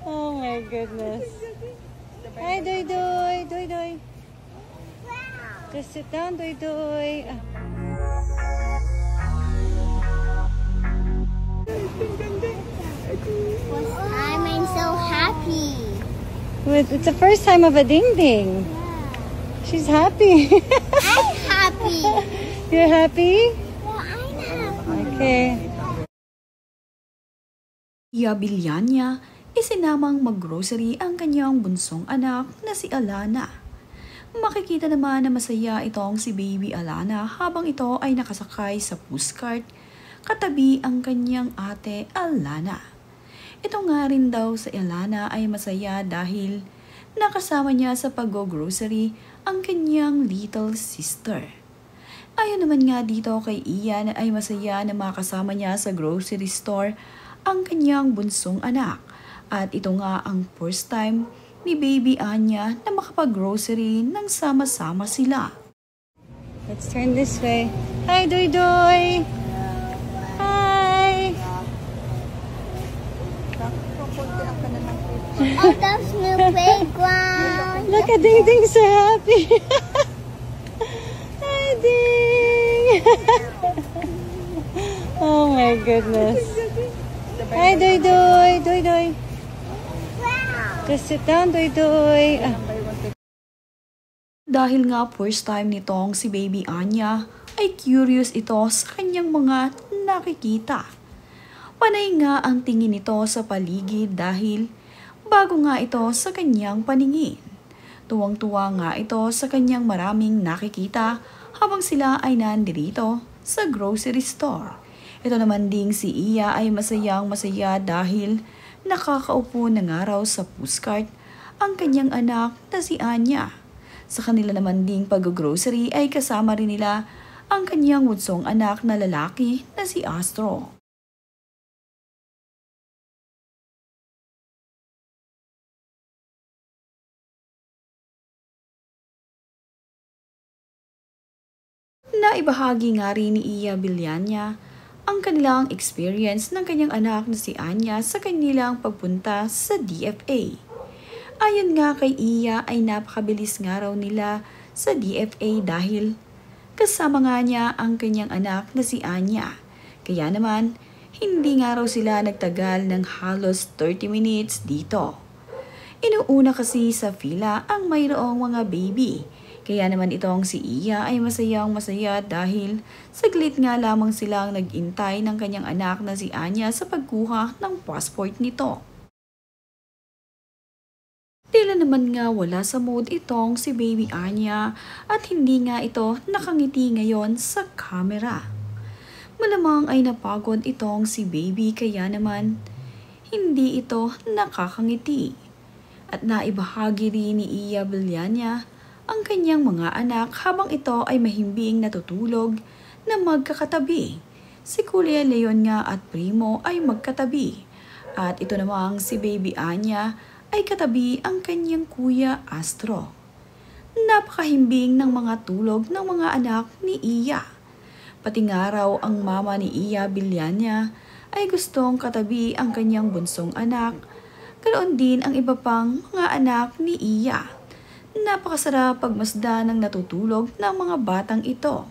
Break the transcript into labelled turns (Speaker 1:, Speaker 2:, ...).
Speaker 1: Oh my goodness. Hi, Doy Doy. Doy Doy. Just sit down, Doy Doy.
Speaker 2: I'm so happy.
Speaker 1: It's the first time of a Ding Ding.
Speaker 2: Yeah.
Speaker 1: She's happy.
Speaker 2: I'm happy.
Speaker 1: You're happy?
Speaker 2: Yeah, I'm happy.
Speaker 1: Okay.
Speaker 3: Iya Villania, isinamang maggrocery ang kanyang bunsong anak na si Alana. Makikita naman na masaya itong si baby Alana habang ito ay nakasakay sa pushcart katabi ang kanyang ate Alana. Ito nga rin daw sa Alana ay masaya dahil nakasama niya sa pag-grocery ang kanyang little sister. Ayon naman nga dito kay Ian ay masaya na makasama niya sa grocery store ang kanyang bunsong anak. At ito nga ang first time ni baby Anya na makapag-grocery nang sama-sama sila.
Speaker 1: Let's turn this way. Hi, Doy Doy. Hi.
Speaker 2: Oh, that's new playground.
Speaker 1: Look at Ding Ding, so happy. Hi, Ding. Oh my goodness. Hi, Doy Doy. Doy Doy. Just sit down, Doy Doy.
Speaker 3: Dahil nga first time nitong si baby Anya ay curious ito sa kanyang mga nakikita. Panay nga ang tingin nito sa paligid dahil bago nga ito sa kanyang paningin. Tuwang-tuwa nga ito sa kanyang maraming nakikita habang sila ay nandirito sa grocery store. Ito naman ding si Iya ay masayang masaya dahil nakakaupo na nga raw sa pushcart ang kanyang anak na si Anya. Sa kanila naman ding pag-grocery ay kasama rin nila ang kanyang bunsong anak na lalaki na si Astro. Naibahagi nga rin ni Iya Villania ang kanilang experience ng kanyang anak na si Anya sa kanilang pagpunta sa DFA. Ayon nga kay Iya ay napakabilis nga raw nila sa DFA dahil kasama nga niya ang kanyang anak na si Anya. Kaya naman, hindi nga raw sila nagtagal ng halos 30 minutes dito. Inuuna kasi sa fila ang mayroong mga baby. Kaya naman itong si Iya ay masayang masaya dahil saglit nga lamang silang nag-intay ng kanyang anak na si Anya sa pagkuha ng passport nito. Tila naman nga wala sa mood itong si baby Anya at hindi nga ito nakangiti ngayon sa camera. Malamang ay napagod itong si baby kaya naman hindi ito nakakangiti. At naibahagi rin ni Iya Villania ang kanyang mga anak habang ito ay mahimbing natutulog na magkakatabi. Si Kuya Leon nga at Primo ay magkatabi. At ito namang si baby Anya ay katabi ang kanyang kuya Astro. Napakahimbing ng mga tulog ng mga anak ni Iya. Pati nga raw ang mama ni Iya Villania ay gustong katabi ang kanyang bunsong anak. Ganoon din ang iba pang mga anak ni Iya. Napakasarap pagmasdan ng natutulog ng mga batang ito.